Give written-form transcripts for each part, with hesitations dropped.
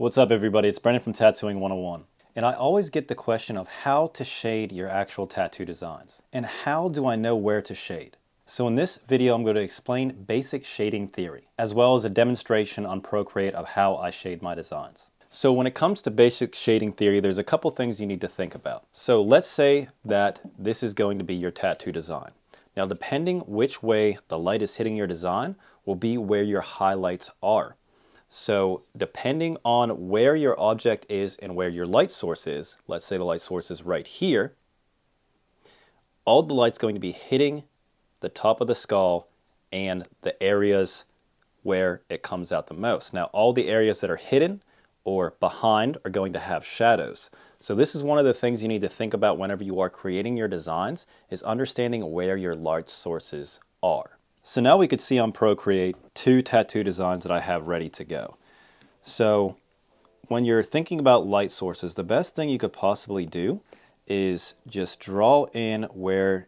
What's up everybody, it's Brendan from Tattooing 101. And I always get the question of how to shade your actual tattoo designs. And how do I know where to shade? So in this video I'm going to explain basic shading theory, as well as a demonstration on Procreate of how I shade my designs. So when it comes to basic shading theory, there's a couple things you need to think about. So let's say that this is going to be your tattoo design. Now depending which way the light is hitting your design will be where your highlights are. So depending on where your object is and where your light source is, let's say the light source is right here, all the light's going to be hitting the top of the skull and the areas where it comes out the most. Now all the areas that are hidden or behind are going to have shadows. So this is one of the things you need to think about whenever you are creating your designs, is understanding where your light sources are. So now we could see on Procreate two tattoo designs that I have ready to go. So when you're thinking about light sources, the best thing you could possibly do is just draw in where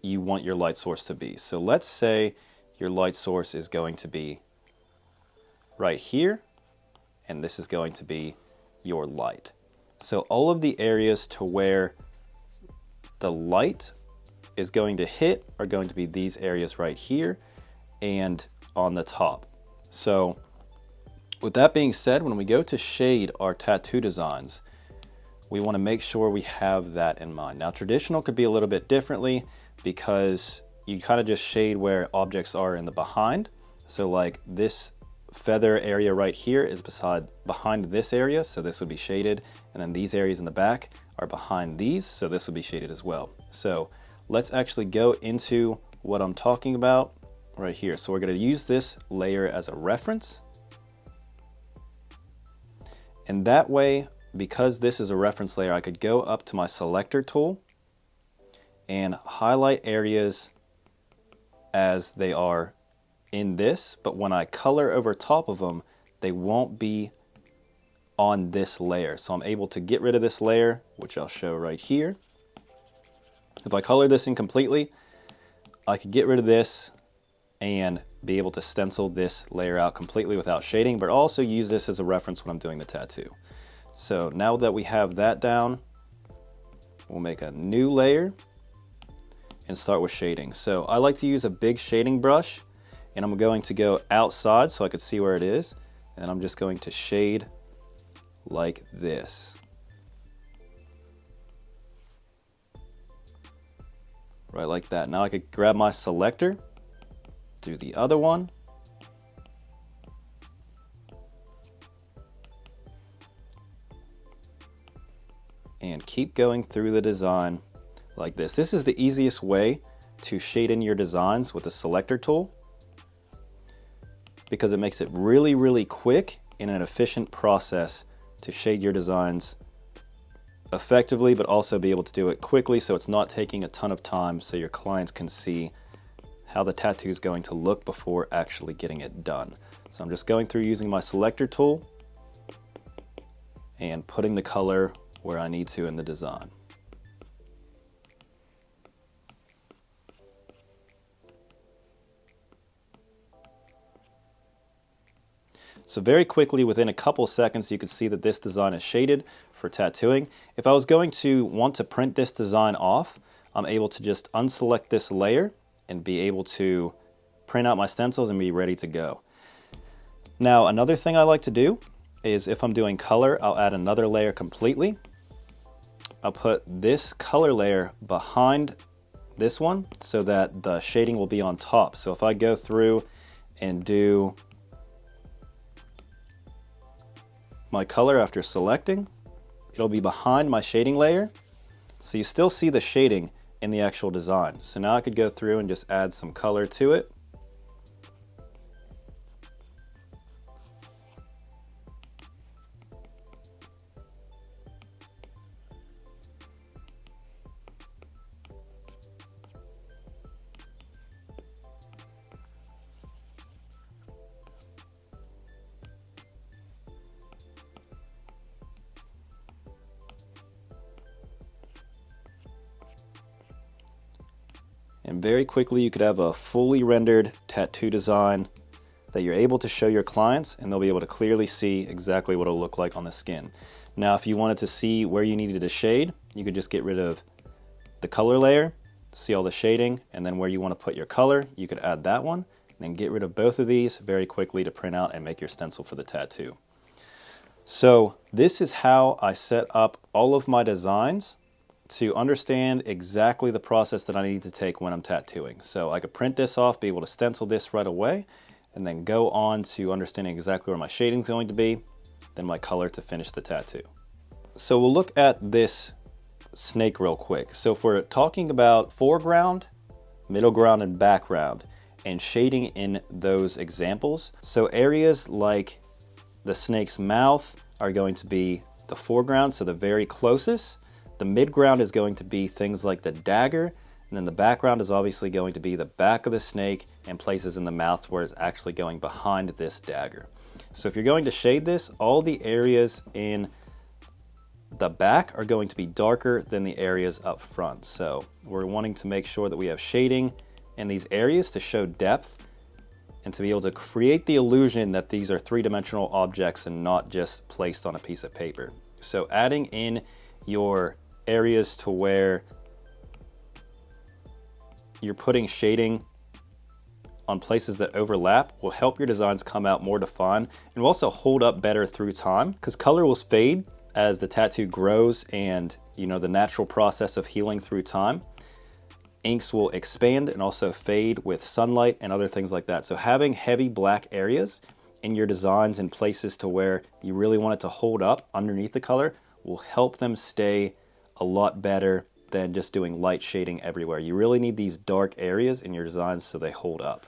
you want your light source to be. So let's say your light source is going to be right here, and this is going to be your light. So all of the areas to where the light is going to hit are going to be these areas right here and on the top. So with that being said, when we go to shade our tattoo designs, we want to make sure we have that in mind. Now traditional could be a little bit differently because you kind of just shade where objects are in the behind. So like this feather area right here is behind this area, so this would be shaded, and then these areas in the back are behind these, so this would be shaded as well. So let's actually go into what I'm talking about right here. So we're going to use this layer as a reference. And that way, because this is a reference layer, I could go up to my selector tool and highlight areas as they are in this, but when I color over top of them, they won't be on this layer. So I'm able to get rid of this layer, which I'll show right here. If I color this in completely, I could get rid of this and be able to stencil this layer out completely without shading, but also use this as a reference when I'm doing the tattoo. So now that we have that down, we'll make a new layer and start with shading. So I like to use a big shading brush, and I'm going to go outside so I could see where it is, and I'm just going to shade like this. Right like that. Now I could grab my selector, do the other one, and keep going through the design like this. This is the easiest way to shade in your designs with the selector tool, because it makes it really quick and an efficient process to shade your designs effectively, but also be able to do it quickly so it's not taking a ton of time, so your clients can see how the tattoo is going to look before actually getting it done. So I'm just going through using my selector tool and putting the color where I need to in the design. So very quickly, within a couple seconds, you can see that this design is shaded for tattooing. If I was going to want to print this design off, I'm able to just unselect this layer and be able to print out my stencils and be ready to go. Now, another thing I like to do is if I'm doing color, I'll add another layer completely. I'll put this color layer behind this one so that the shading will be on top. So if I go through and do my color after selecting, it'll be behind my shading layer, so you still see the shading in the actual design. So now I could go through and just add some color to it. And very quickly you could have a fully rendered tattoo design that you're able to show your clients, and they'll be able to clearly see exactly what it'll look like on the skin. Now, if you wanted to see where you needed to shade, you could just get rid of the color layer, see all the shading, and then where you want to put your color, you could add that one, and then get rid of both of these very quickly to print out and make your stencil for the tattoo. So this is how I set up all of my designs to understand exactly the process that I need to take when I'm tattooing. So I could print this off, be able to stencil this right away, and then go on to understanding exactly where my shading is going to be, then my color to finish the tattoo. So we'll look at this snake real quick. So if we're talking about foreground, middle ground, and background, and shading in those examples, so areas like the snake's mouth are going to be the foreground, so the very closest. The midground is going to be things like the dagger, and then the background is obviously going to be the back of the snake and places in the mouth where it's actually going behind this dagger. So if you're going to shade this, all the areas in the back are going to be darker than the areas up front. So we're wanting to make sure that we have shading in these areas to show depth and to be able to create the illusion that these are three-dimensional objects and not just placed on a piece of paper. So adding in your areas to where you're putting shading on places that overlap will help your designs come out more defined and will also hold up better through time, because color will fade as the tattoo grows and the natural process of healing through time. Inks will expand and also fade with sunlight and other things like that. So having heavy black areas in your designs in places to where you really want it to hold up underneath the color will help them stay a lot better than just doing light shading everywhere. You really need these dark areas in your designs so they hold up.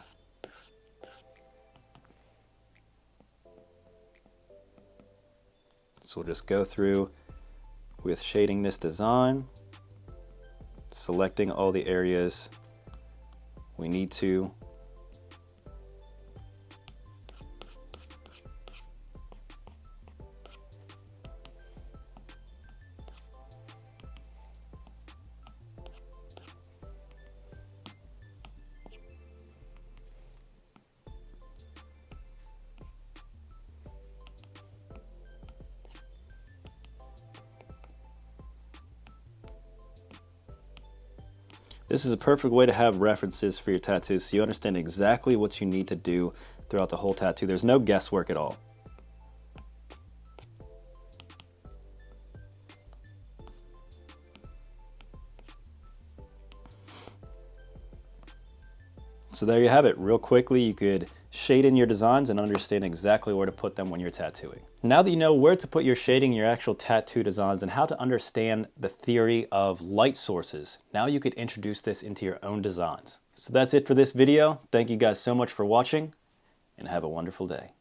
So we'll just go through with shading this design, selecting all the areas we need to. This is a perfect way to have references for your tattoos so you understand exactly what you need to do throughout the whole tattoo. There's no guesswork at all. So there you have it. Real quickly, you could shade in your designs and understand exactly where to put them when you're tattooing. Now that you know where to put your shading in your actual tattoo designs and how to understand the theory of light sources, now you could introduce this into your own designs. So that's it for this video. Thank you guys so much for watching, and have a wonderful day.